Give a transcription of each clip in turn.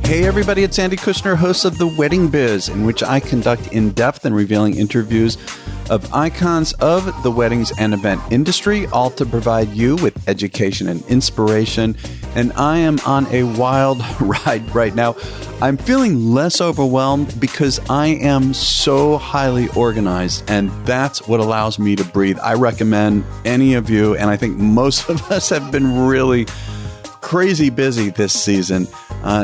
Hey everybody, it's Andy Kushner, host of The Wedding Biz, in which I conduct in-depth and revealing interviews of icons of the weddings and event industry, all to provide you with education and inspiration. And I am on a wild ride right now. I'm feeling less overwhelmed because I am so highly organized, and that's what allows me to breathe. I recommend any of you, and I think most of us have been really crazy busy this season.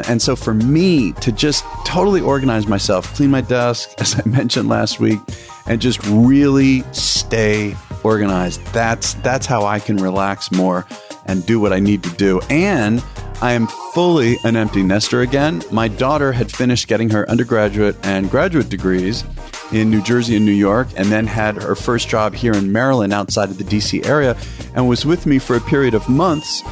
And so for me to just totally organize myself, clean my desk, as I mentioned last week, and just really stay organized, that's how I can relax more and do what I need to do. And I am fully an empty nester again. My daughter had finished getting her undergraduate and graduate degrees in New Jersey and New York, and then had her first job here in Maryland outside of the DC area, and was with me for a period of months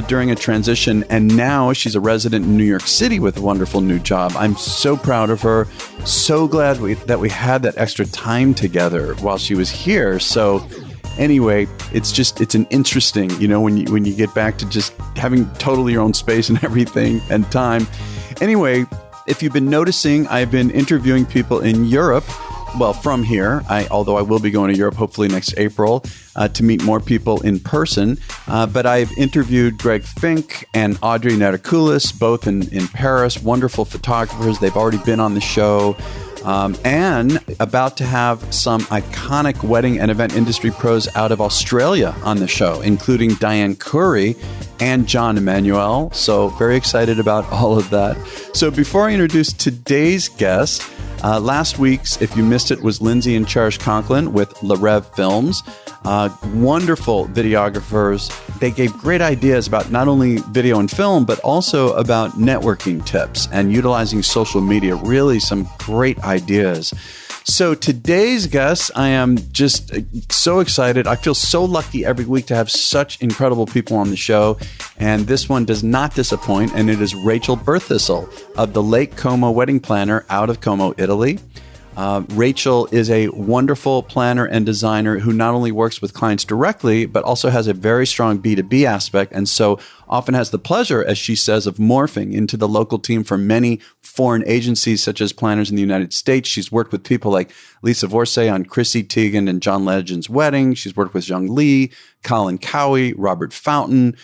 during a transition, and now she's a resident in New York City with a wonderful new job. I'm so proud of her. So glad that we had that extra time together while she was here. So anyway, it's an interesting, when you get back to just having totally your own space and everything and time. Anyway, if you've been noticing, I've been interviewing people in Europe. Well, from here, although I will be going to Europe hopefully next April to meet more people in person. But I've interviewed Greg Fink and Audrey Natakoulis, both in Paris, wonderful photographers. They've already been on the show. And about to have some iconic wedding and event industry pros out of Australia on the show, including Diane Curry and John Emanuel. So very excited about all of that. So before I introduce today's guest, last week's, if you missed it, was Lindsay and Cherish Conklin with La Rev Films. Wonderful videographers. They gave great ideas about not only video and film, but also about networking tips and utilizing social media. Really some great ideas. So today's guest, I am just so excited. I feel so lucky every week to have such incredible people on the show. And this one does not disappoint. And it is Rachel Birthistle of the Lake Como Wedding Planner out of Como, Italy. Rachel is a wonderful planner and designer who not only works with clients directly, but also has a very strong B2B aspect, and so often has the pleasure, as she says, of morphing into the local team for many foreign agencies, such as planners in the United States. She's worked with people like Lisa Vorce on Chrissy, Tegan, and John Legend's wedding. She's worked with Jung Lee, Colin Cowie, Robert Fountain.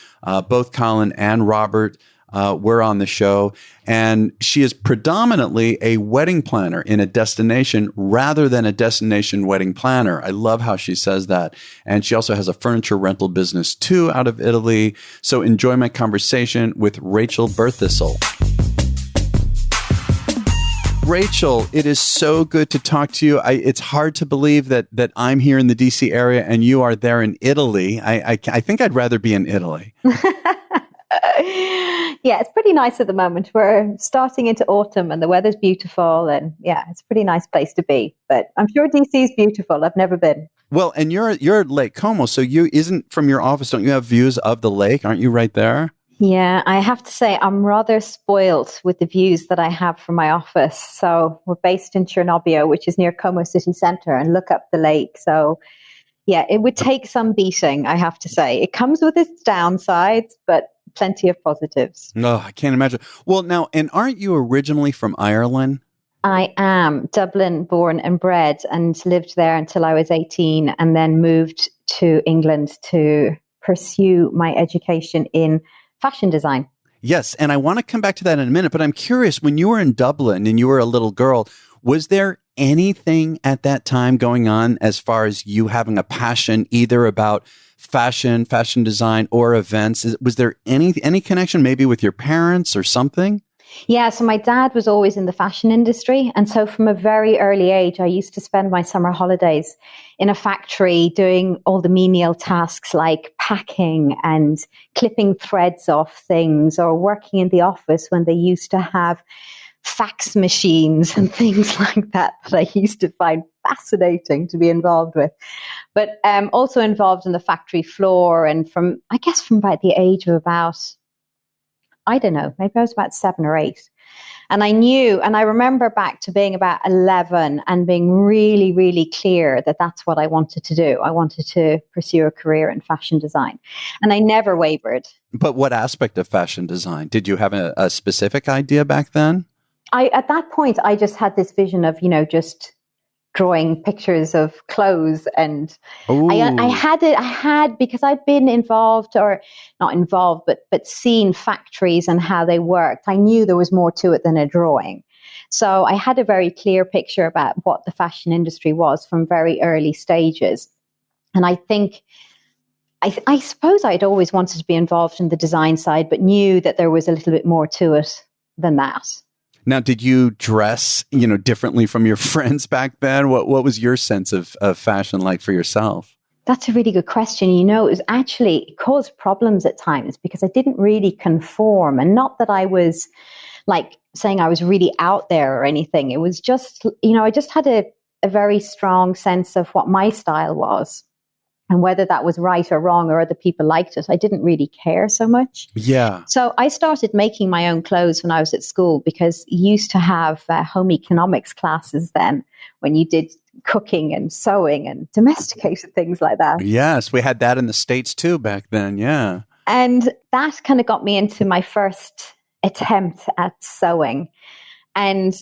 Both Colin and Robert were on the show, and she is predominantly a wedding planner in a destination rather than a destination wedding planner. I love how she says that. And she also has a furniture rental business too out of Italy. So enjoy my conversation with Rachel Birthistle. Rachel, it is so good to talk to you. It's hard to believe that I'm here in the DC area and you are there in Italy. I think I'd rather be in Italy. Yeah, it's pretty nice at the moment. We're starting into autumn and the weather's beautiful, and yeah, it's a pretty nice place to be. But I'm sure DC is beautiful. I've never been. Well, and you're at Lake Como, so you isn't from your office. Don't you have views of the lake? Aren't you right there? Yeah, I have to say I'm rather spoiled with the views that I have from my office. So we're based in Cernobbio, which is near Como city center, and look up the lake. So yeah, it would take some beating, I have to say. It comes with its downsides, but plenty of positives. No, I can't imagine. Well, now, and aren't you originally from Ireland? I am Dublin born and bred, and lived there until I was 18, and then moved to England to pursue my education in fashion design. Yes, and I want to come back to that in a minute, but I'm curious, when you were in Dublin and you were a little girl, was there anything at that time going on as far as you having a passion either about fashion design, or events? Was there any connection maybe with your parents or something? Yeah, so my dad was always in the fashion industry. And so from a very early age, I used to spend my summer holidays in a factory doing all the menial tasks like packing and clipping threads off things, or working in the office when they used to have fax machines and things like that I used to find fascinating to be involved with. But also involved in the factory floor, and from about the age of about, I don't know, maybe I was about 7 or 8. And I remember back to being about 11 and being really, really clear that that's what I wanted to do. I wanted to pursue a career in fashion design. And I never wavered. But what aspect of fashion design? Did you have a specific idea back then? At that point, I just had this vision of, just drawing pictures of clothes, and I had because I'd been involved, or not involved, but seen factories and how they worked. I knew there was more to it than a drawing. So I had a very clear picture about what the fashion industry was from very early stages. And I think, I suppose I'd always wanted to be involved in the design side, but knew that there was a little bit more to it than that. Now, did you dress, differently from your friends back then? What was your sense of fashion like for yourself? That's a really good question. It caused problems at times because I didn't really conform, and not that I was like saying I was really out there or anything. It was just, I just had a very strong sense of what my style was. And whether that was right or wrong or other people liked it, I didn't really care so much. Yeah. So I started making my own clothes when I was at school, because you used to have home economics classes then when you did cooking and sewing and domesticated things like that. Yes, we had that in the States too back then. Yeah. And that kind of got me into my first attempt at sewing. And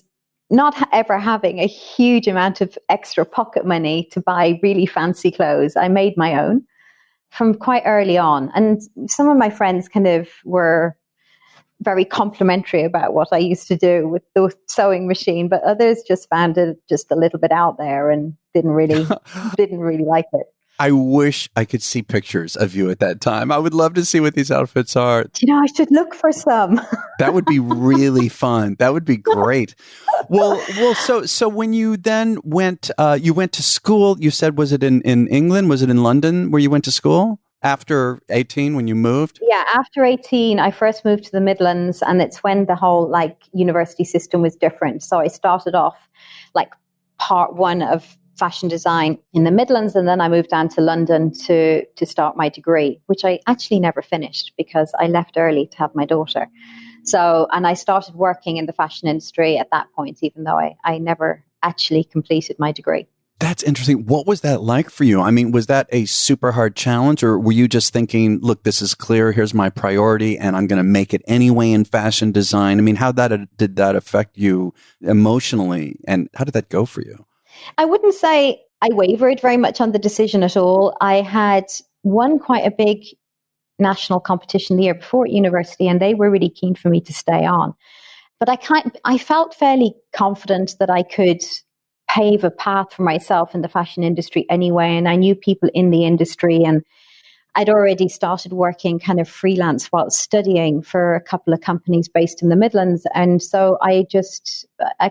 not ever having a huge amount of extra pocket money to buy really fancy clothes, I made my own from quite early on. And some of my friends kind of were very complimentary about what I used to do with the sewing machine, but others just found it just a little bit out there and didn't really like it. I wish I could see pictures of you at that time. I would love to see what these outfits are. I should look for some. That would be really fun. That would be great. Well. So when you then went to school, you said, was it in England? Was it in London where you went to school after 18 when you moved? Yeah, after 18, I first moved to the Midlands, and it's when the whole university system was different. So I started off part one of fashion design in the Midlands, and then I moved down to London to start my degree, which I actually never finished because I left early to have my daughter. So, and I started working in the fashion industry at that point, even though I never actually completed my degree. That's interesting. What was that like for you? I mean, was that a super hard challenge, or were you just thinking, look, this is clear, here's my priority, and I'm going to make it anyway in fashion design? I mean, how did that affect you emotionally, and how did that go for you? I wouldn't say I wavered very much on the decision at all. I had won quite a big national competition the year before at university, and they were really keen for me to stay on. But I felt fairly confident that I could pave a path for myself in the fashion industry anyway. And I knew people in the industry, and I'd already started working kind of freelance while studying for a couple of companies based in the Midlands. And so I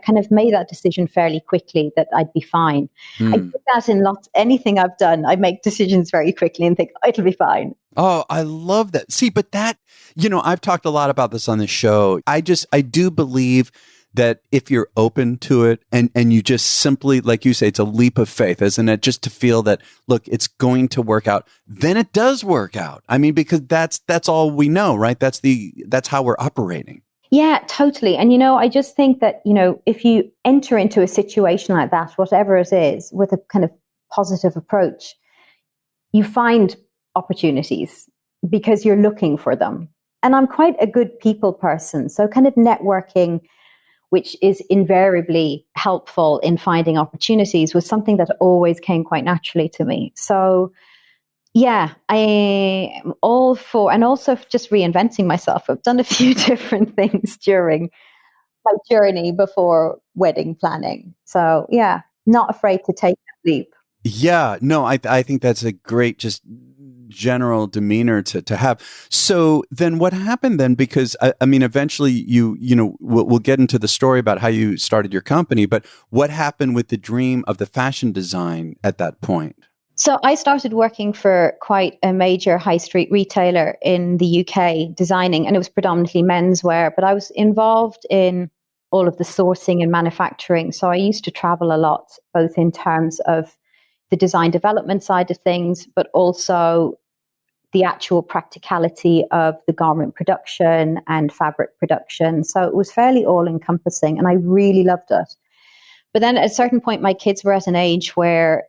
kind of made that decision fairly quickly that I'd be fine. I do that in anything I've done. I make decisions very quickly and think, it'll be fine. Oh, I love that. See, but that, I've talked a lot about this on the show. I do believe that if you're open to it and you just simply, like you say, it's a leap of faith, isn't it? Just to feel that, look, it's going to work out, then it does work out. I mean, because that's all we know, right? That's how we're operating. Yeah, totally. And, I just think that, if you enter into a situation like that, whatever it is, with a kind of positive approach, you find opportunities because you're looking for them. And I'm quite a good people person. So kind of networking, which is invariably helpful in finding opportunities, was something that always came quite naturally to me. So, yeah, I am all for, and also just reinventing myself. I've done a few different things during my journey before wedding planning. So, yeah, not afraid to take that leap. Yeah, no, I think that's a great just general demeanor to have. So then what happened then? Because I mean, eventually we'll get into the story about how you started your company, but what happened with the dream of the fashion design at that point? So I started working for quite a major high street retailer in the UK designing, and it was predominantly menswear, but I was involved in all of the sourcing and manufacturing. So I used to travel a lot, both in terms of the design development side of things, but also the actual practicality of the garment production and fabric production. So it was fairly all encompassing and I really loved it. But then at a certain point, my kids were at an age where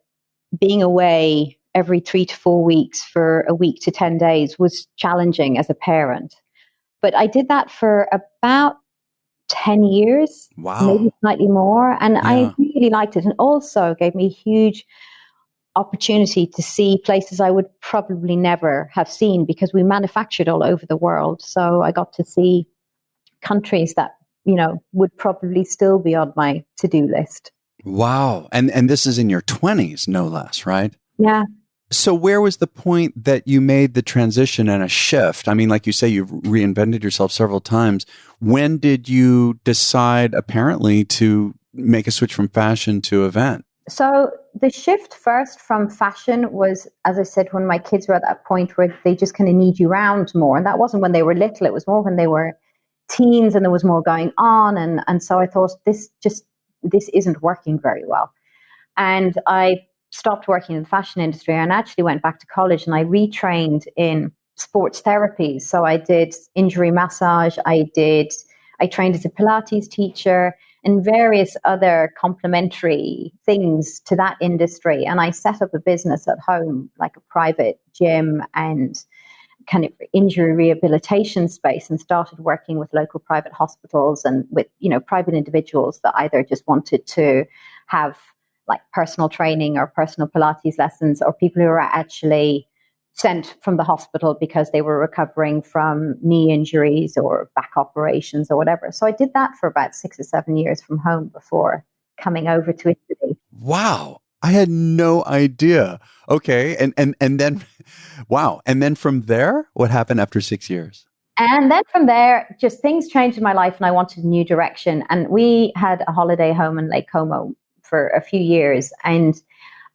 being away every 3 to 4 weeks for a week to 10 days was challenging as a parent. But I did that for about 10 years, maybe slightly more. And I really liked it. And also gave me a huge opportunity to see places I would probably never have seen because we manufactured all over the world. So I got to see countries that, would probably still be on my to-do list. Wow. And this is in your 20s, no less, right? Yeah. So where was the point that you made the transition and a shift? I mean, like you say, you've reinvented yourself several times. When did you decide, apparently, to make a switch from fashion to event? So the shift first from fashion was, as I said, when my kids were at that point where they just kind of need you around more. And that wasn't when they were little. It was more when they were teens and there was more going on. And so I thought this isn't working very well. And I stopped working in the fashion industry and actually went back to college and I retrained in sports therapies. So I did injury massage. I trained as a Pilates teacher and various other complementary things to that industry. And I set up a business at home, like a private gym and kind of injury rehabilitation space, and started working with local private hospitals and with, private individuals that either just wanted to have like personal training or personal Pilates lessons, or people who are actually sent from the hospital because they were recovering from knee injuries or back operations or whatever. So I did that for about 6 or 7 years from home before coming over to Italy. Wow. I had no idea. Okay. And then, wow. And then from there, what happened after 6 years? And then from there, just things changed in my life and I wanted a new direction. And we had a holiday home in Lake Como for a few years. And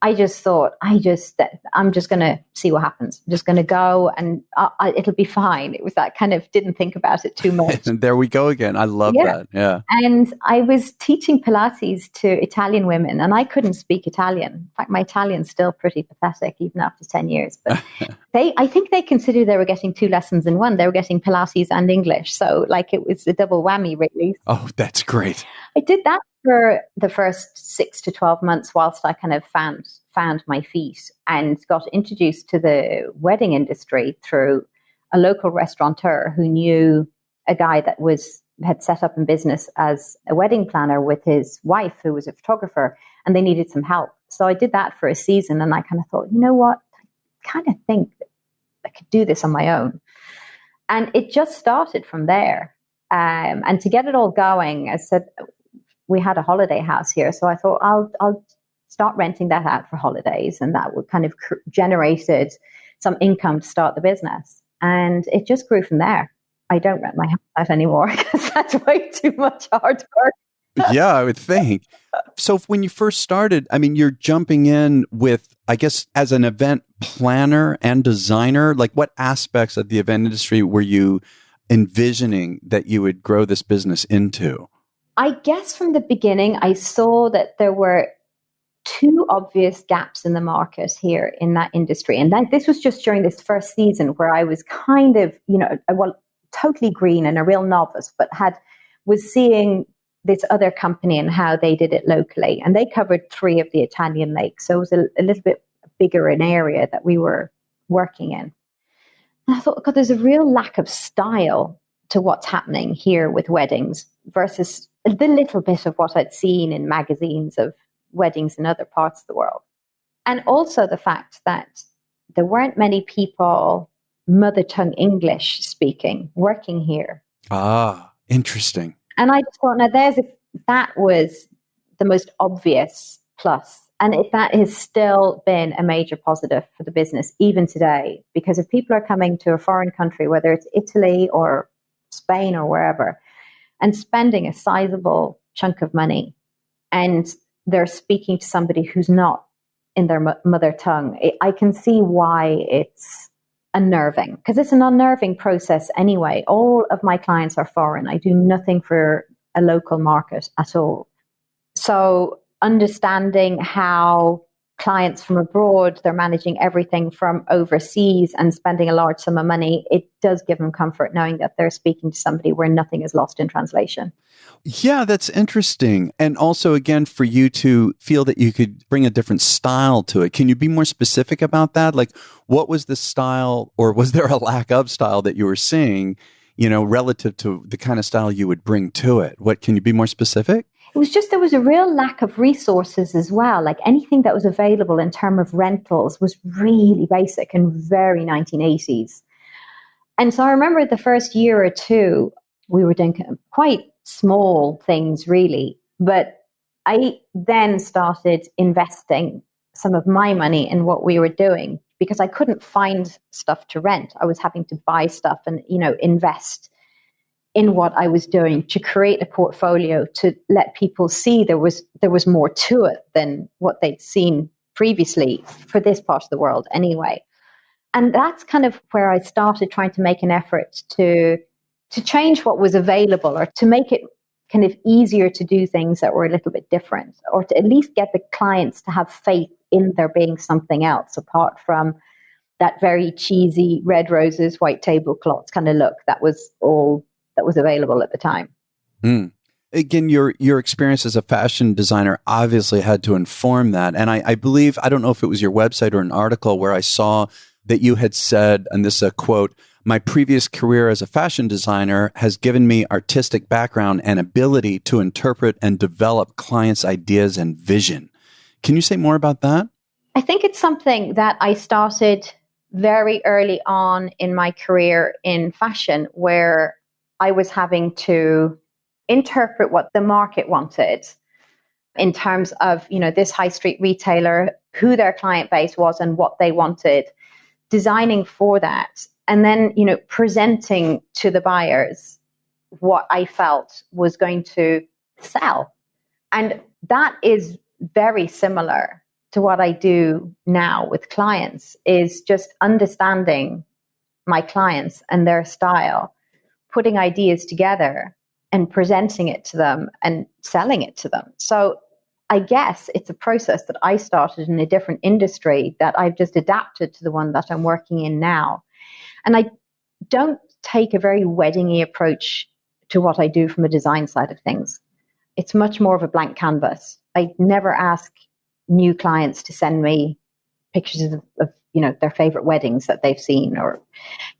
I just thought, I'm just going to see what happens. I'm just going to go and it'll be fine. It was that kind of didn't think about it too much. And there we go again. I love that. Yeah. And I was teaching Pilates to Italian women and I couldn't speak Italian. In fact, my Italian's still pretty pathetic even after 10 years. But I think they considered they were getting 2 lessons in one. They were getting Pilates and English. So like it was a double whammy, really. Oh, that's great. I did that for the first 6 to 12 months whilst I kind of found my feet and got introduced to the wedding industry through a local restaurateur who knew a guy that had set up in business as a wedding planner with his wife, who was a photographer, and they needed some help. So I did that for a season and I kind of thought, you know what, I kind of think that I could do this on my own. And it just started from there. And to get it all going, I said, we had a holiday house here. So I thought I'll start renting that out for holidays. And that would kind of generated some income to start the business. And it just grew from there. I don't rent my house out anymore because that's way too much hard work. Yeah, I would think. So when you first started, I mean, you're jumping in with, I guess, as an event planner and designer, like what aspects of the event industry were you envisioning that you would grow this business into? I guess from the beginning, I saw that there were 2 obvious gaps in the market here in that industry. And this was just during this first season where I was kind of, totally green and a real novice, but was seeing this other company and how they did it locally. And they covered 3 of the Italian lakes. So it was a little bit bigger an area that we were working in. And I thought, God, there's a real lack of style to what's happening here with weddings versus the little bit of what I'd seen in magazines of weddings in other parts of the world. And also the fact that there weren't many people mother tongue English speaking working here. Ah, interesting. And I just thought, now that was the most obvious plus. And if that has still been a major positive for the business, even today, because if people are coming to a foreign country, whether it's Italy or Spain or wherever, and spending a sizable chunk of money, and they're speaking to somebody who's not in their mother tongue, I can see why it's unnerving, because it's an unnerving process anyway. All of my clients are foreign. I do nothing for a local market at all. So understanding how clients from abroad, they're managing everything from overseas and spending a large sum of money, it does give them comfort knowing that they're speaking to somebody where nothing is lost in translation. Yeah, that's interesting. And also, again, for you to feel that you could bring a different style to it. Can you be more specific about that? Like, what was the style, or was there a lack of style that you were seeing, relative to the kind of style you would bring to it? What, can you be more specific? It was just, there was a real lack of resources as well. Like anything that was available in terms of rentals was really basic and very 1980s. And so I remember the first year or two, we were doing quite small things really. But I then started investing some of my money in what we were doing because I couldn't find stuff to rent. I was having to buy stuff and, invest in what I was doing to create a portfolio to let people see there was more to it than what they'd seen previously for this part of the world anyway. And that's kind of where I started trying to make an effort to change what was available, or to make it kind of easier to do things that were a little bit different, or to at least get the clients to have faith in there being something else apart from that very cheesy red roses, white tablecloths kind of look that was all that was available at the time. Again, your experience as a fashion designer obviously had to inform that. And I believe, I don't know if it was your website or an article where I saw that you had said, and this is a quote, "My previous career as a fashion designer has given me artistic background and ability to interpret and develop clients' ideas and vision." Can you say more about that? I think it's something that I started very early on in my career in fashion, where I was having to interpret what the market wanted in terms of, this high street retailer, who their client base was and what they wanted, designing for that, and then, presenting to the buyers what I felt was going to sell. And that is very similar to what I do now with clients, is just understanding my clients and their style, putting ideas together and presenting it to them and selling it to them. So I guess it's a process that I started in a different industry that I've just adapted to the one that I'm working in now. And I don't take a very wedding-y approach to what I do from a design side of things. It's much more of a blank canvas. I never ask new clients to send me pictures of their favorite weddings that they've seen, or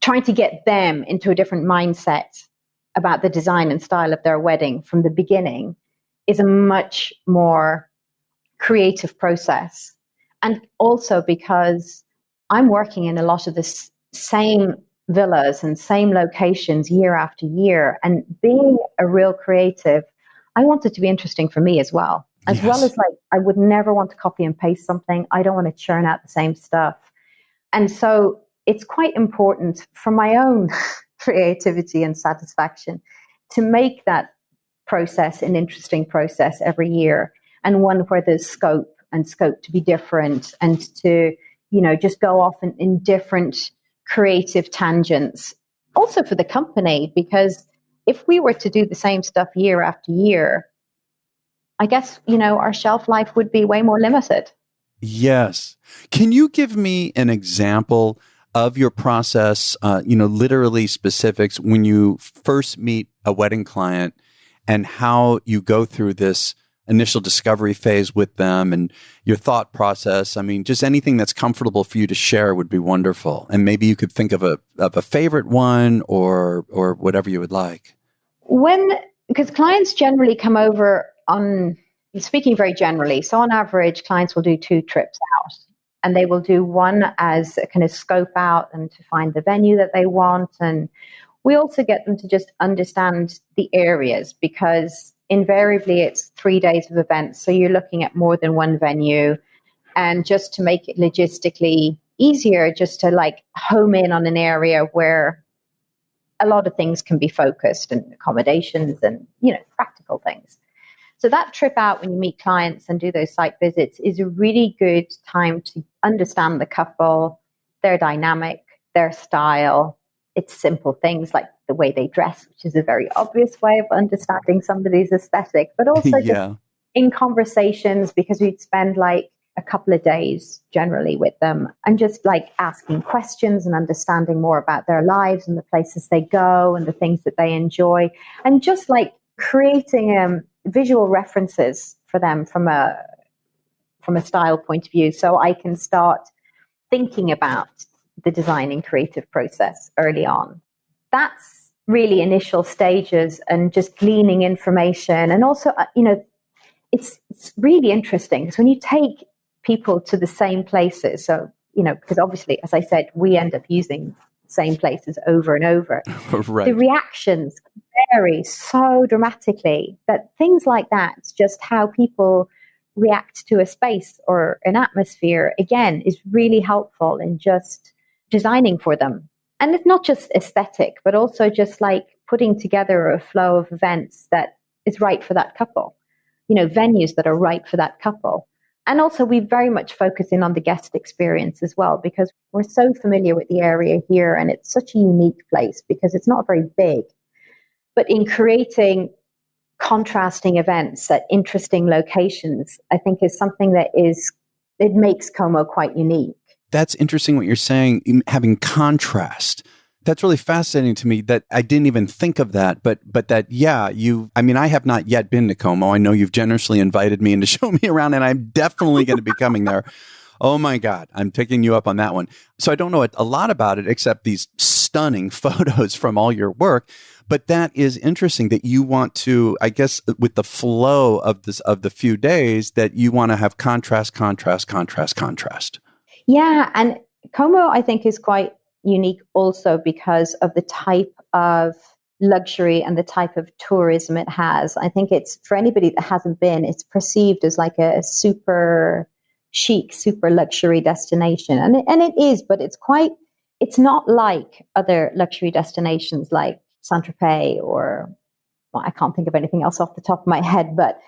trying to get them into a different mindset about the design and style of their wedding from the beginning is a much more creative process. And also because I'm working in a lot of the same villas and same locations year after year, and being a real creative, I want it to be interesting for me as well. As well as, like, I would never want to copy and paste something. I don't want to churn out the same stuff. And so it's quite important for my own creativity and satisfaction to make that process an interesting process every year, and one where there's scope to be different, and to, just go off in different creative tangents. Also for the company, because if we were to do the same stuff year after year, I guess, our shelf life would be way more limited. Yes. Can you give me an example of your process, literally specifics, when you first meet a wedding client and how you go through this initial discovery phase with them and your thought process? I mean, just anything that's comfortable for you to share would be wonderful. And maybe you could think of a favorite one or whatever you would like. Because clients generally come over on, speaking very generally, so on average, clients will do 2 trips out. And they will do one as a kind of scope out and to find the venue that they want. And we also get them to just understand the areas, because invariably it's 3 days of events. So you're looking at more than one venue. And just to make it logistically easier, just to like home in on an area where a lot of things can be focused, and accommodations and, practical things. So that trip out when you meet clients and do those site visits is a really good time to understand the couple, their dynamic, their style. It's simple things like the way they dress, which is a very obvious way of understanding somebody's aesthetic, but also just in conversations, because we'd spend like a couple of days generally with them and just like asking questions and understanding more about their lives and the places they go and the things that they enjoy, and just like creating visual references for them from a style point of view, so I can start thinking about the design and creative process early on. That's really initial stages and just gleaning information. And also, it's really interesting because when you take people to the same places, so, because obviously, as I said, we end up using the same places over and over. Right. The reactions vary so dramatically that things like that, just how people react to a space or an atmosphere, again, is really helpful in just designing for them. And it's not just aesthetic, but also just like putting together a flow of events that is right for that couple, venues that are right for that couple. And also we very much focus in on the guest experience as well, because we're so familiar with the area here and it's such a unique place because it's not very big. But in creating contrasting events at interesting locations, I think is something that it makes Como quite unique. That's interesting what you're saying, having contrast. That's really fascinating to me that I didn't even think of that, but that, I have not yet been to Como. I know you've generously invited me in to show me around, and I'm definitely going to be coming there. Oh my God, I'm taking you up on that one. So I don't know a lot about it except these stunning photos from all your work. But that is interesting that you want to, I guess, with the flow of the few days, that you want to have contrast. Yeah, and Como, I think, is quite unique also because of the type of luxury and the type of tourism it has. I think it's, for anybody that hasn't been, it's perceived as like a super chic, super luxury destination. And it is, but it's not like other luxury destinations like Saint-Tropez or, well, I can't think of anything else off the top of my head, but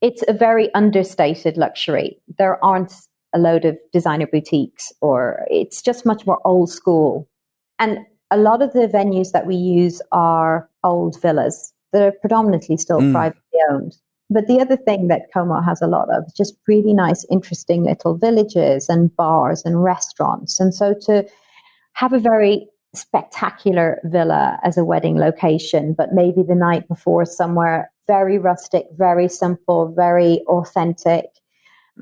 it's a very understated luxury. There aren't a load of designer boutiques, or it's just much more old school. And a lot of the venues that we use are old villas that are predominantly still privately owned. But the other thing that Como has a lot of is just really nice, interesting little villages and bars and restaurants. And so to have a very spectacular villa as a wedding location, but maybe the night before somewhere very rustic, very simple, very authentic,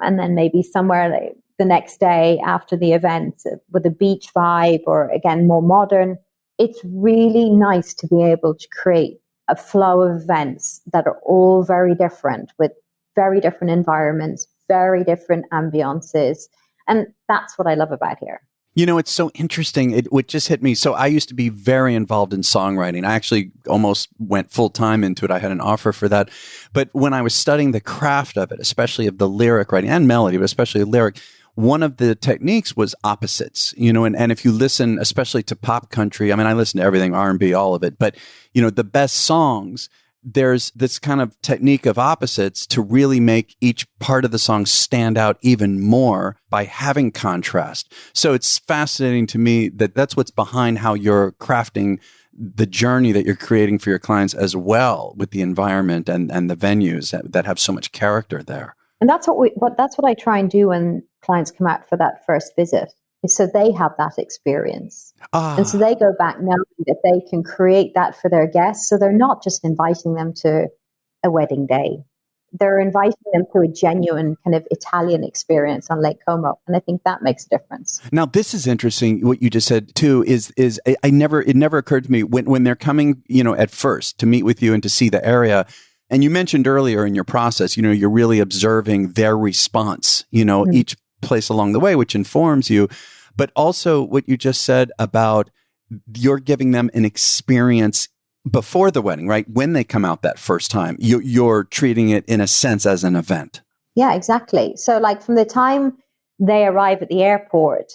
and then maybe somewhere like the next day after the event with a beach vibe or, again, more modern. It's really nice to be able to create a flow of events that are all very different, with very different environments, very different ambiances. And that's what I love about here. It's so interesting. It just hit me. So I used to be very involved in songwriting. I actually almost went full time into it. I had an offer for that. But when I was studying the craft of it, especially of the lyric writing and melody, but especially lyric, one of the techniques was opposites, and if you listen, especially to pop country, I listen to everything, R&B, all of it, but, the best songs, there's this kind of technique of opposites to really make each part of the song stand out even more by having contrast. So it's fascinating to me that that's what's behind how you're crafting the journey that you're creating for your clients as well, with the environment and the venues that have so much character there. And that's what I try and do when clients come out for that first visit, is so they have that experience. And so they go back knowing that they can create that for their guests. So they're not just inviting them to a wedding day. They're inviting them to a genuine kind of Italian experience on Lake Como. And I think that makes a difference. Now, this is interesting. What you just said too is it never occurred to me when they're coming, at first to meet with you and to see the area. And you mentioned earlier in your process, you're really observing their response, each place along the way, which informs you. But also what you just said about you're giving them an experience before the wedding, right? When they come out that first time, you're treating it in a sense as an event. Yeah, exactly. So like from the time they arrive at the airport,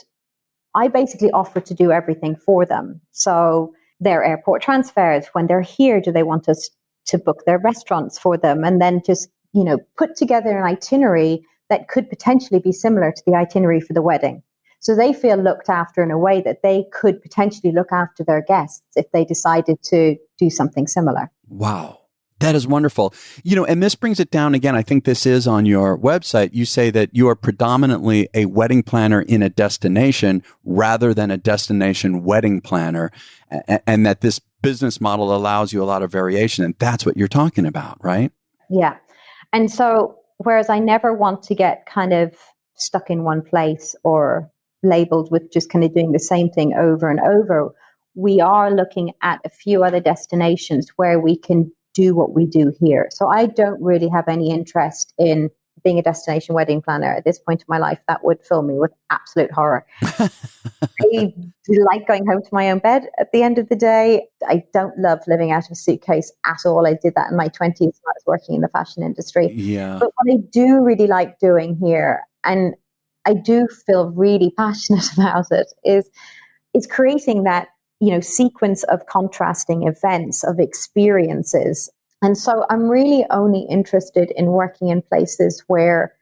I basically offer to do everything for them. So their airport transfers, when they're here, do they want us to book their restaurants for them? And then just, put together an itinerary that could potentially be similar to the itinerary for the wedding. So they feel looked after in a way that they could potentially look after their guests if they decided to do something similar. Wow. That is wonderful. And this brings it down again. I think this is on your website. You say that you are predominantly a wedding planner in a destination rather than a destination wedding planner, and that this business model allows you a lot of variation. And that's what you're talking about, right? Yeah. And so, whereas I never want to get kind of stuck in one place or labeled with just kind of doing the same thing over and over, we are looking at a few other destinations where we can do what we do here. So I don't really have any interest in being a destination wedding planner at this point in my life. That would fill me with absolute horror. I like going home to my own bed at the end of the day. I don't love living out of a suitcase at all. I did that in my 20s when I was working in the fashion industry. Yeah. But what I do really like doing here, and I do feel really passionate about it, is creating that, sequence of contrasting events, of experiences. And so I'm really only interested in working in places where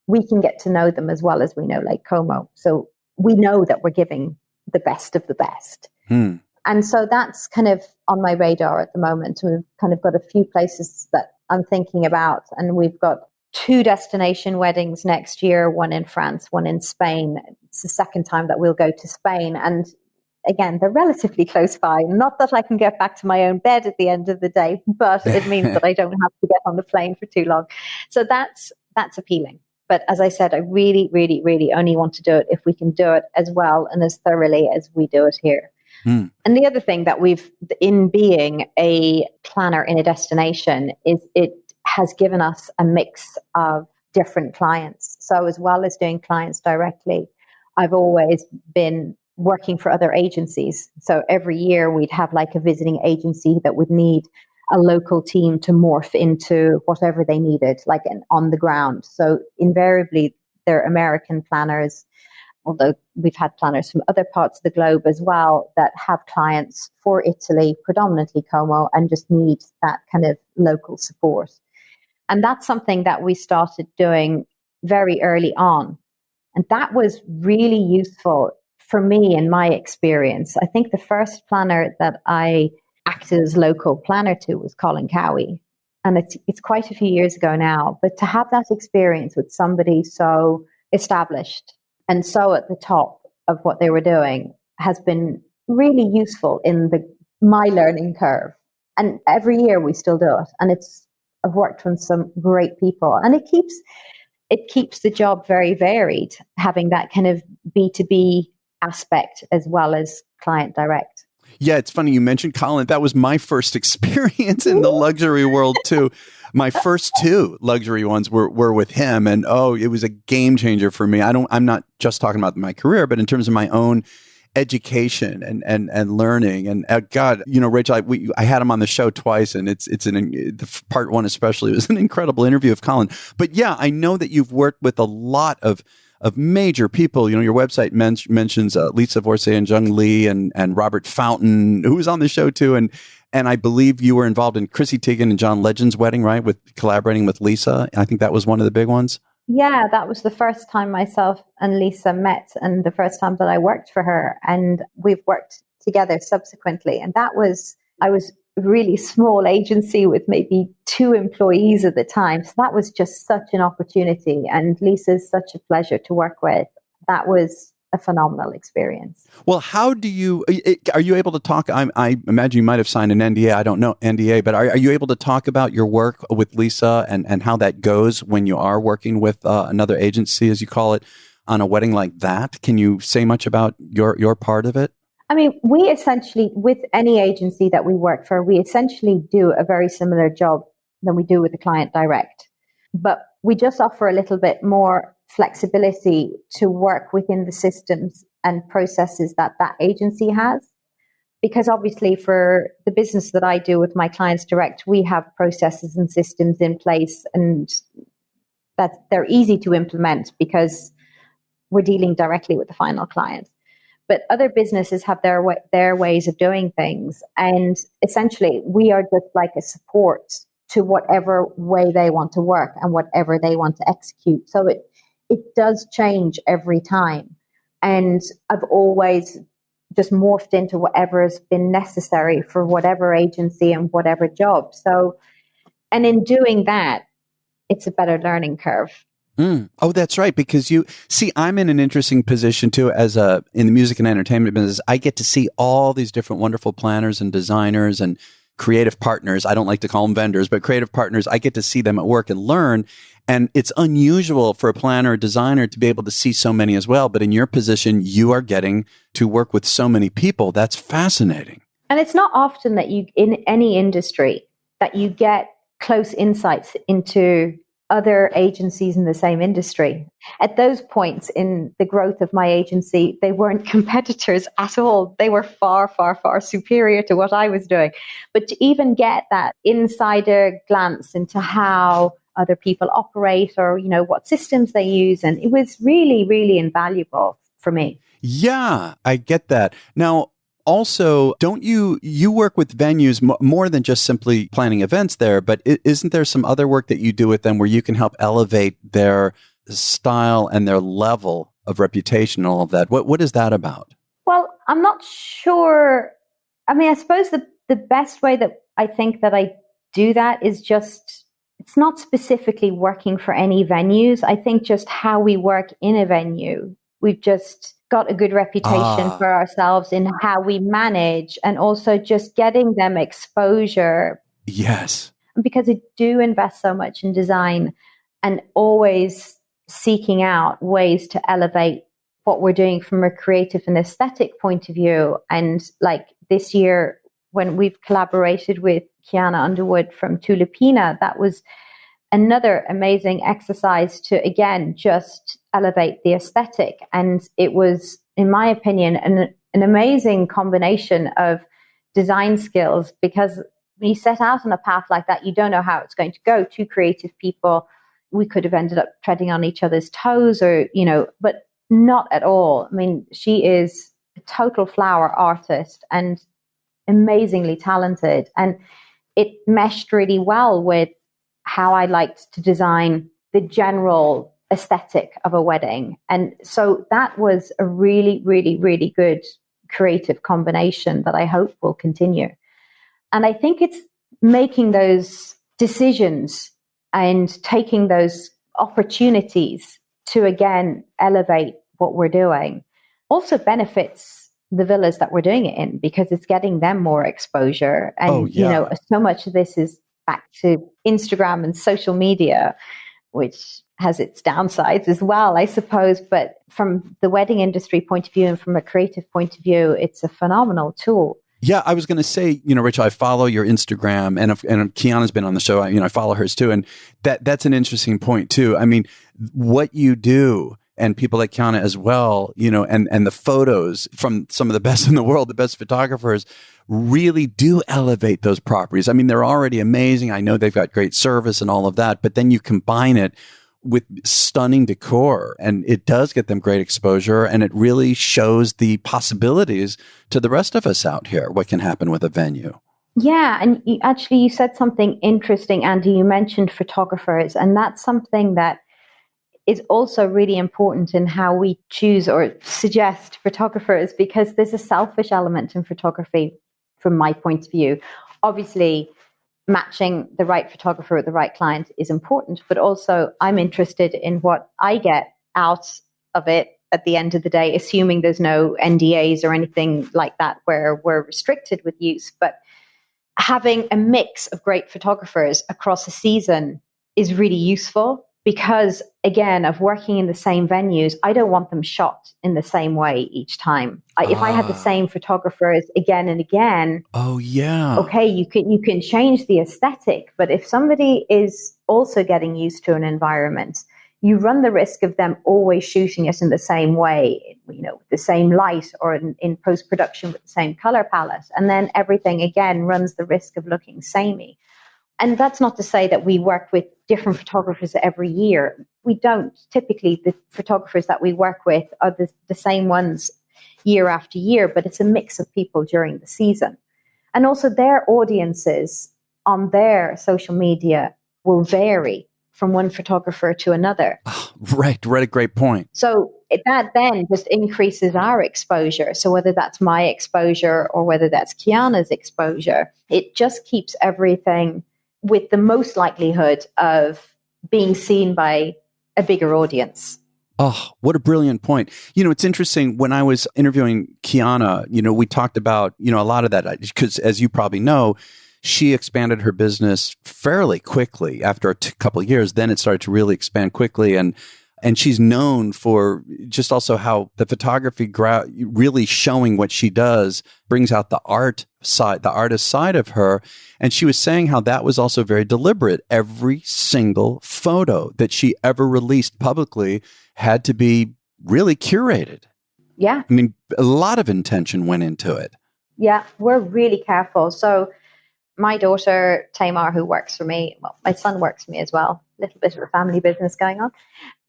we can get to know them as well as we know Lake Como. So we know that we're giving the best of the best. And so that's kind of on my radar at the moment. We've kind of got a few places that I'm thinking about, and we've got 2 destination weddings next year, one in France, one in Spain. It's the second time that we'll go to Spain. And again, they're relatively close by. Not that I can get back to my own bed at the end of the day, but it means that I don't have to get on the plane for too long. So that's appealing. But as I said, I really, really, really only want to do it if we can do it as well and as thoroughly as we do it here. And the other thing that in being a planner in a destination, is it has given us a mix of different clients. So as well as doing clients directly, I've always been working for other agencies. So every year we'd have like a visiting agency that would need a local team to morph into whatever they needed, like on the ground. So invariably they're American planners, although we've had planners from other parts of the globe as well that have clients for Italy, predominantly Como, and just need that kind of local support. And that's something that we started doing very early on. And that was really useful for me in my experience. I think the first planner that I acted as local planner to was Colin Cowie. And it's quite a few years ago now. But to have that experience with somebody so established and so at the top of what they were doing has been really useful in my learning curve. And every year we still do it. And I've worked with some great people. And it keeps the job very varied, having that kind of B2B aspect as well as client direct. Yeah, it's funny you mentioned Colin. That was my first experience in the luxury world too. My first 2 luxury ones were with him, and it was a game changer for me. I'm not just talking about my career, but in terms of my own education and learning. And God, Rachel, I had him on the show twice, and the part 1 especially was an incredible interview of Colin. But yeah, I know that you've worked with a lot of major people. Your website mentions Lisa Vorce and Jung Lee and Robert Fountain, who was on the show too. And I believe you were involved in Chrissy, Tegan, and John Legend's wedding, right? With collaborating with Lisa. I think that was one of the big ones. Yeah, that was the first time myself and Lisa met, and the first time that I worked for her. And we've worked together subsequently. And I was a really small agency with maybe 2 employees at the time. So that was just such an opportunity. And Lisa's such a pleasure to work with. That was a phenomenal experience. Well, how do you, are you able to talk? I imagine you might have signed an NDA. I don't know NDA, but are you able to talk about your work with Lisa and how that goes when you are working with another agency, as you call it, on a wedding like that? Can you say much about your part of it? I mean, we essentially, with any agency that we work for, we essentially do a very similar job than we do with the client direct. But we just offer a little bit more flexibility to work within the systems and processes that agency has. Because obviously for the business that I do with my clients direct, we have processes and systems in place, and that they're easy to implement because we're dealing directly with the final client. But other businesses have their ways of doing things. And essentially, we are just like a support to whatever way they want to work and whatever they want to execute. So it does change every time. And I've always just morphed into whatever has been necessary for whatever agency and whatever job. So And in doing that, it's a better learning curve. Oh, that's right. Because I'm in an interesting position too, in the music and entertainment business. I get to see all these different wonderful planners and designers and creative partners. I don't like to call them vendors, but creative partners. I get to see them at work and learn. And it's unusual for a planner or designer to be able to see so many as well. But in your position, you are getting to work with so many people. That's fascinating. And it's not often that you, in any industry, that you get close insights into other agencies in the same industry. At those points in the growth of my agency, they weren't competitors at all. They were far, far, far superior to what I was doing. But to even get that insider glance into how other people operate or, what systems they use, and it was really, really invaluable for me. Yeah, I get that. Now, also, don't you work with venues more than just simply planning events there, but isn't there some other work that you do with them where you can help elevate their style and their level of reputation and all of that? What is that about? Well, I'm not sure. I mean, I suppose the best way that I think that I do that is just, it's not specifically working for any venues. I think just how we work in a venue. We've just got a good reputation for ourselves in how we manage, and also just getting them exposure. Yes. Because I do invest so much in design and always seeking out ways to elevate what we're doing from a creative and aesthetic point of view. And like this year, when we've collaborated with Kiana Underwood from Tulipina, that was another amazing exercise to, again, just elevate the aesthetic. And it was, in my opinion, an amazing combination of design skills, because when you set out on a path like that, you don't know how it's going to go. Two creative people, we could have ended up treading on each other's toes but not at all. I mean, she is a total flower artist and amazingly talented. And it meshed really well with how I liked to design the general aesthetic of a wedding. And so that was a really, really, really good creative combination that I hope will continue. And I think it's making those decisions and taking those opportunities to, again, elevate what we're doing also benefits the villas that we're doing it in, because it's getting them more exposure. And, so much of this is back to Instagram and social media, which has its downsides as well, I suppose. But from the wedding industry point of view and from a creative point of view, it's a phenomenal tool. Yeah, I was going to say, Rachel, I follow your Instagram, and Kiana's been on the show. I follow hers too, and that's an interesting point too. I mean, what you do, and people like Kiana as well, and the photos from some of the best in the world, the best photographers, really do elevate those properties. I mean, they're already amazing. I know they've got great service and all of that, but then you combine it with stunning decor, and it does get them great exposure, and it really shows the possibilities to the rest of us out here, what can happen with a venue. Yeah, and you said something interesting, Andy. You mentioned photographers, and that's something that is also really important in how we choose or suggest photographers, because there's a selfish element in photography from my point of view. Obviously, matching the right photographer with the right client is important, but also I'm interested in what I get out of it at the end of the day, assuming there's no NDAs or anything like that where we're restricted with use. But having a mix of great photographers across a season is really useful, because, again, of working in the same venues, I don't want them shot in the same way each time. If I had the same photographers again and again, okay, you can change the aesthetic, but if somebody is also getting used to an environment, you run the risk of them always shooting it in the same way, with the same light, or in post-production with the same color palette, and then everything again runs the risk of looking samey. And that's not to say that we work with different photographers every year. We don't. Typically, the photographers that we work with are the same ones year after year, but it's a mix of people during the season. And also their audiences on their social media will vary from one photographer to another. Right, a great point. So that then just increases our exposure. So whether that's my exposure or whether that's Kiana's exposure, it just keeps everything with the most likelihood of being seen by a bigger audience. Oh, what a brilliant point. It's interesting. When I was interviewing Kiana, we talked about, a lot of that because, as you probably know, she expanded her business fairly quickly after a couple of years. Then it started to really expand quickly. And she's known for just also how the photography really showing what she does brings out the art side, the artist side of her. And she was saying how that was also very deliberate. Every single photo that she ever released publicly had to be really curated. Yeah. I mean, a lot of intention went into it. Yeah, we're really careful. So my daughter, Tamar, who works for me, well, my son works for me as well, a little bit of a family business going on.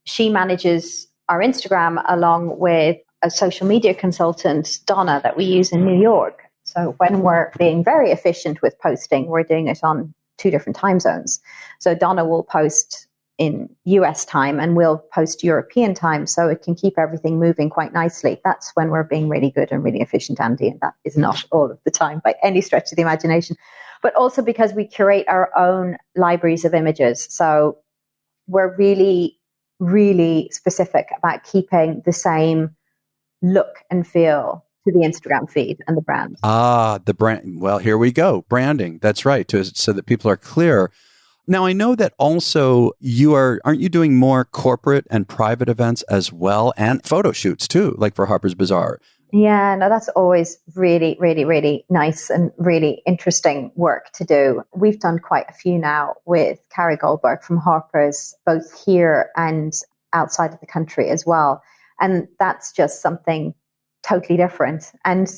She manages our Instagram along with a social media consultant, Donna, that we use in New York. So when we're being very efficient with posting, we're doing it on 2 different time zones. So Donna will post in US time and we'll post European time, so it can keep everything moving quite nicely. That's when we're being really good and really efficient, Andy, and that is not all of the time by any stretch of the imagination. But also because we curate our own libraries of images. So we're really, really specific about keeping the same look and feel to the Instagram feed and the brand. The brand. Well, here we go. Branding. That's right. So that people are clear. Now, I know that also aren't you doing more corporate and private events as well, and photo shoots too, like for Harper's Bazaar? Yeah, no, that's always really, really, really nice and really interesting work to do. We've done quite a few now with Carrie Goldberg from Harper's, both here and outside of the country as well. And that's just something totally different and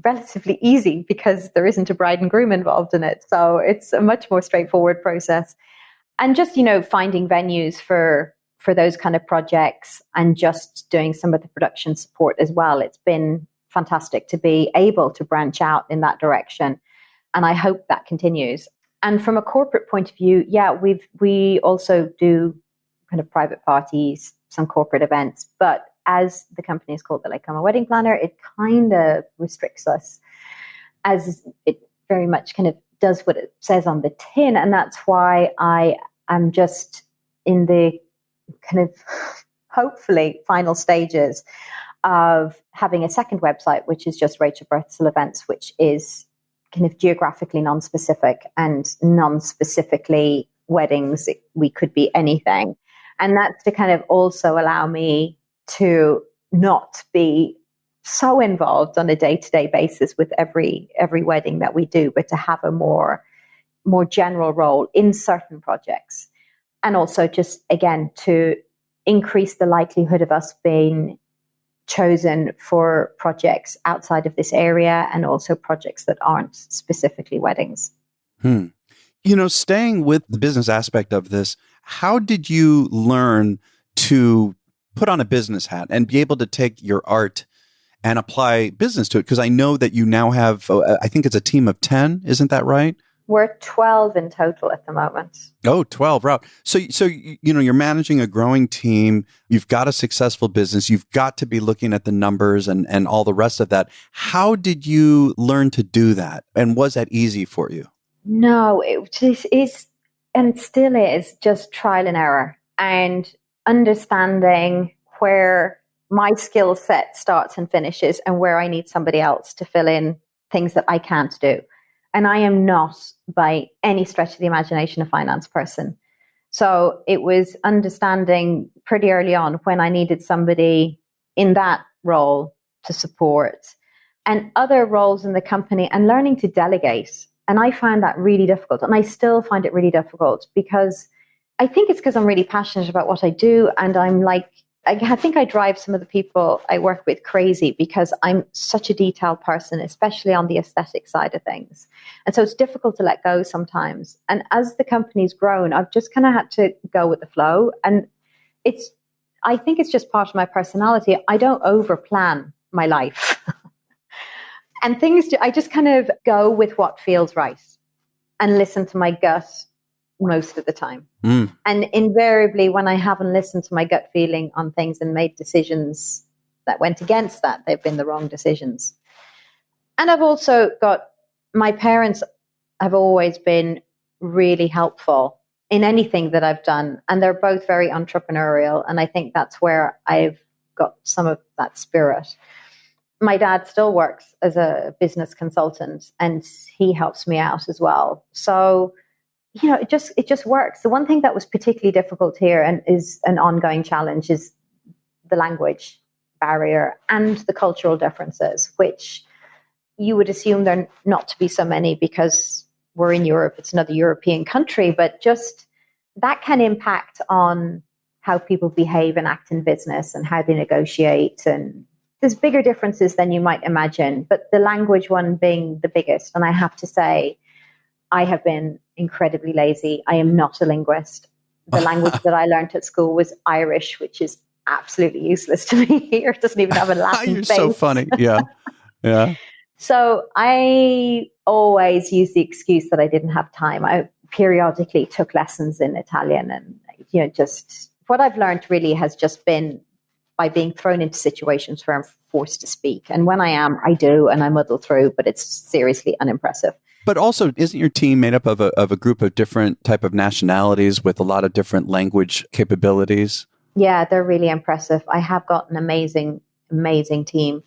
relatively easy because there isn't a bride and groom involved in it. So it's a much more straightforward process. And just, finding venues for those kind of projects and just doing some of the production support as well. It's been fantastic to be able to branch out in that direction. And I hope that continues. And from a corporate point of view, yeah, we also do kind of private parties, some corporate events, but as the company is called the Lake Como Wedding Planner, it kind of restricts us, as it very much kind of does what it says on the tin. And that's why I am just in the kind of hopefully final stages of having a second website, which is just Rachel Birthistle Events, which is kind of geographically non-specific and non-specifically weddings. We could be anything. And that's to kind of also allow me to not be so involved on a day-to-day basis with every wedding that we do, but to have a more general role in certain projects. And also just, again, to increase the likelihood of us being chosen for projects outside of this area and also projects that aren't specifically weddings. Staying with the business aspect of this, how did you learn to put on a business hat and be able to take your art and apply business to it? Because I know that you now have, I think it's a team of 10, isn't that right? We're 12 in total at the moment. Oh, 12. Wow. So you're managing a growing team. You've got a successful business. You've got to be looking at the numbers and all the rest of that. How did you learn to do that? And was that easy for you? No, it just is, and still is, just trial and error and understanding where my skill set starts and finishes and where I need somebody else to fill in things that I can't do. And I am not, by any stretch of the imagination, a finance person. So it was understanding pretty early on when I needed somebody in that role to support and other roles in the company and learning to delegate. And I find that really difficult. And I still find it really difficult because I think it's because I'm really passionate about what I do. And I'm like, I think I drive some of the people I work with crazy because I'm such a detailed person, especially on the aesthetic side of things. And so it's difficult to let go sometimes. And as the company's grown, I've just kind of had to go with the flow. And I think it's just part of my personality. I don't overplan my life. And I just kind of go with what feels right and listen to my gut most of the time. And invariably, when I haven't listened to my gut feeling on things and made decisions that went against that, they've been the wrong decisions. And I've also got, my parents have always been really helpful in anything that I've done. And they're both very entrepreneurial. And I think that's where I've got some of that spirit. My dad still works as a business consultant and he helps me out as well. So, it just works. The one thing that was particularly difficult here and is an ongoing challenge is the language barrier and the cultural differences, which you would assume there not to be so many because we're in Europe, it's another European country, but just that can impact on how people behave and act in business and how they negotiate. And there's bigger differences than you might imagine, but the language one being the biggest. And I have to say, I have been incredibly lazy. I am not a linguist. The language that I learned at school was Irish, which is absolutely useless to me here. It doesn't even have a Latin You're base. so funny. Yeah. Yeah. So I always use the excuse that I didn't have time. I periodically took lessons in Italian and, just what I've learned really has just been by being thrown into situations where I'm forced to speak. And when I am, I do, and I muddle through, but it's seriously unimpressive. But also, isn't your team made up of a group of different type of nationalities with a lot of different language capabilities? Yeah, they're really impressive. I have got an amazing, amazing team.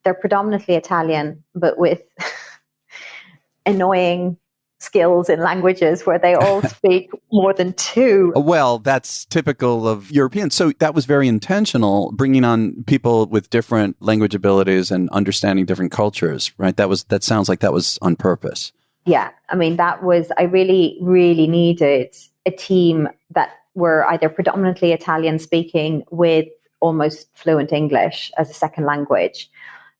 They're predominantly Italian, but with annoying skills in languages where they all speak more than two. Well, that's typical of Europeans. So that was very intentional, bringing on people with different language abilities and understanding different cultures, right? That sounds like that was on purpose. Yeah. I mean, I really, really needed a team that were either predominantly Italian speaking with almost fluent English as a second language.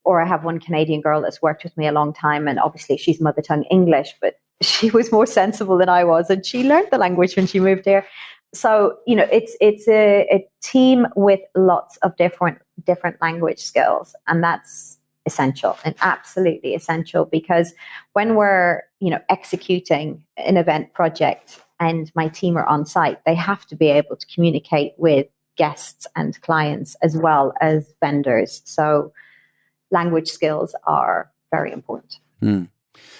Or I have one Canadian girl that's worked with me a long time, and obviously she's mother tongue English, but she was more sensible than I was, and she learned the language when she moved here. So, it's a team with lots of different language skills, and that's essential and absolutely essential, because when we're, executing an event project and my team are on site, they have to be able to communicate with guests and clients as well as vendors. So language skills are very important. Mm.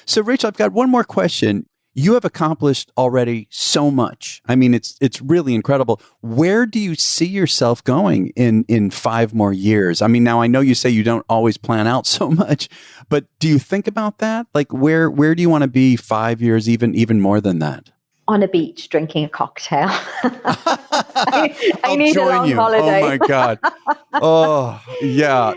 So, Rachel, I've got one more question. You have accomplished already so much. I mean, it's really incredible. Where do you see yourself going in 5 more years? I mean, now I know you say you don't always plan out so much, but do you think about that? Like, where do you want to be 5 years, even more than that? On a beach drinking a cocktail. I need a long you. holiday. Oh my God. Oh yeah.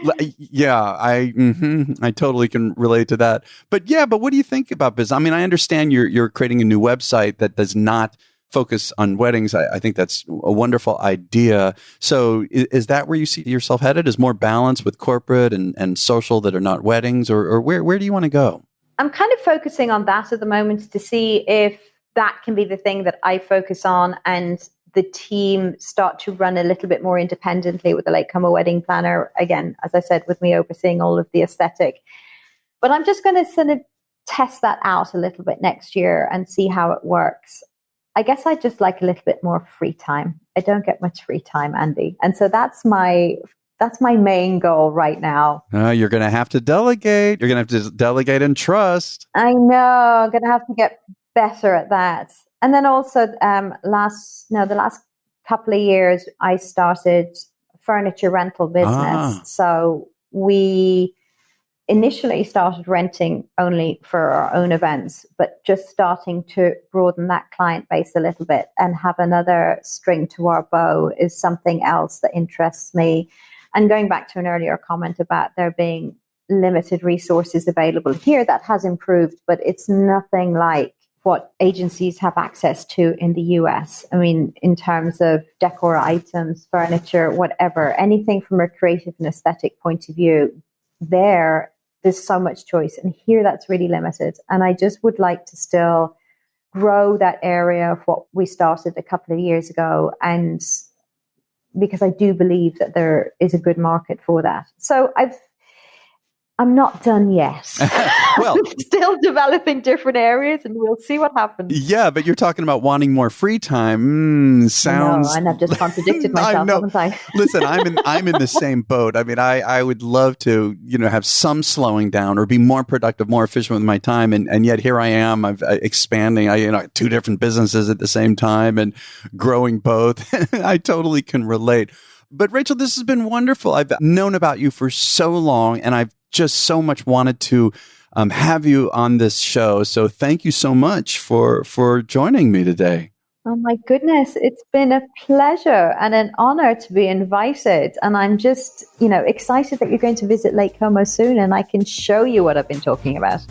I totally can relate to that. But what do you think about business? I mean, I understand you're creating a new website that does not focus on weddings. I think that's a wonderful idea. So is that where you see yourself headed? Is more balance with corporate and social that are not weddings, or where do you want to go? I'm kind of focusing on that at the moment to see if that can be the thing that I focus on, and the team start to run a little bit more independently with a latecomer wedding planner. Again, as I said, with me overseeing all of the aesthetic. But I'm just going to sort of test that out a little bit next year and see how it works. I guess I just like a little bit more free time. I don't get much free time, Andy. And so that's my main goal right now. You're going to have to delegate. You're going to have to delegate and trust. I know. I'm going to have to get better at that. And then also the last couple of years, I started furniture rental business. So we initially started renting only for our own events, but just starting to broaden that client base a little bit and have another string to our bow is something else that interests me. And going back to an earlier comment about there being limited resources available here, that has improved, but it's nothing like what agencies have access to in the US. I mean, in terms of decor items, furniture, whatever, anything from a creative and aesthetic point of view, there's so much choice. And here that's really limited. And I just would like to still grow that area of what we started a couple of years ago. And because I do believe that there is a good market for that. So I'm not done yet. Well, I'm still developing different areas, and we'll see what happens. Yeah, but you're talking about wanting more free time. Sounds. And I've just contradicted myself, haven't I? Listen, I'm in the same boat. I mean, I would love to, have some slowing down or be more productive, more efficient with my time, and yet here I am. I'm expanding. I 2 different businesses at the same time and growing both. I totally can relate. But Rachel, this has been wonderful. I've known about you for so long, and I've just so much wanted to have you on this show. So thank you so much for joining me today. Oh my goodness, it's been a pleasure and an honor to be invited. And I'm just, excited that you're going to visit Lake Como soon and I can show you what I've been talking about.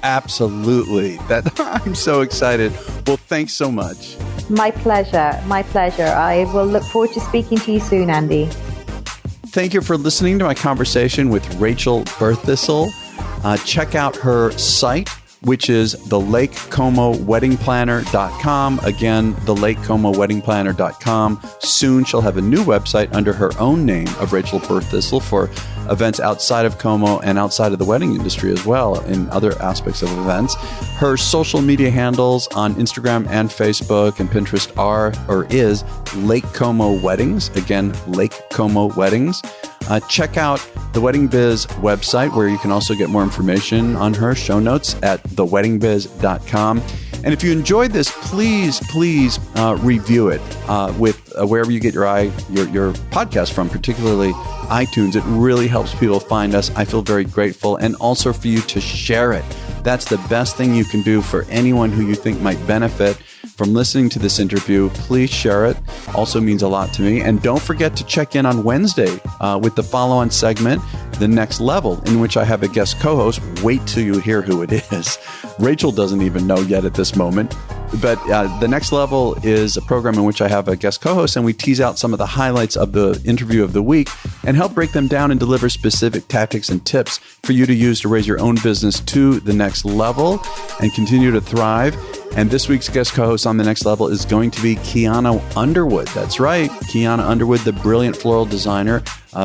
Absolutely. I'm so excited. Well, thanks so much. My pleasure. My pleasure. I will look forward to speaking to you soon, Andy. Thank you for listening to my conversation with Rachel Birthistle. Check out her site, which is thelakecomoweddingplanner.com. Again, thelakecomoweddingplanner.com. Soon she'll have a new website under her own name of Rachel Birthistle for events outside of Como and outside of the wedding industry as well in other aspects of events. Her social media handles on Instagram and Facebook and Pinterest is Lake Como Weddings. Again, Lake Como Weddings. Check out the Wedding Biz website where you can also get more information on her, show notes at theweddingbiz.com. And if you enjoyed this, please review it with wherever you get your podcast from, particularly iTunes. It really helps people find us. I feel very grateful. And also for you to share it. That's the best thing you can do for anyone who you think might benefit from listening to this interview. Please share it. Also means a lot to me. And don't forget to check in on Wednesday with the follow-on segment, The Next Level, in which I have a guest co-host. Wait till you hear who it is. Rachel doesn't even know yet at this moment. But The Next Level is a program in which I have a guest co-host, and we tease out some of the highlights of the interview of the week and help break them down and deliver specific tactics and tips for you to use to raise your own business to the next level and continue to thrive. And this week's guest co-host on The Next Level is going to be Kiana Underwood. That's right, Kiana Underwood, the brilliant floral designer,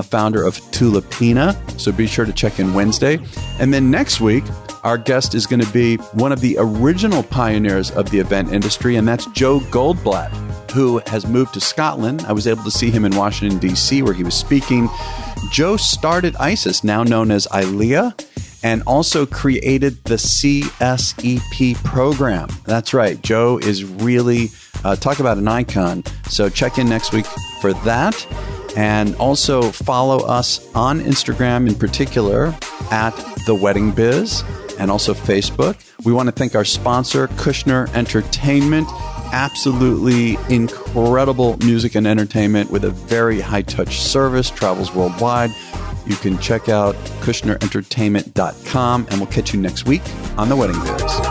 founder of Tulipina. So be sure to check in Wednesday. And then next week, our guest is going to be one of the original pioneers of the event industry, and that's Joe Goldblatt, who has moved to Scotland. I was able to see him in Washington, D.C., where he was speaking. Joe started ISIS, now known as ILEA, and also created the CSEP program. That's right. Joe is really, talk about an icon. So check in next week for that. And also follow us on Instagram in particular at The Wedding Biz and also Facebook. We want to thank our sponsor, Kushner Entertainment. Absolutely incredible music and entertainment with a very high-touch service, travels worldwide. You can check out KushnerEntertainment.com, and we'll catch you next week on The Wedding Biz.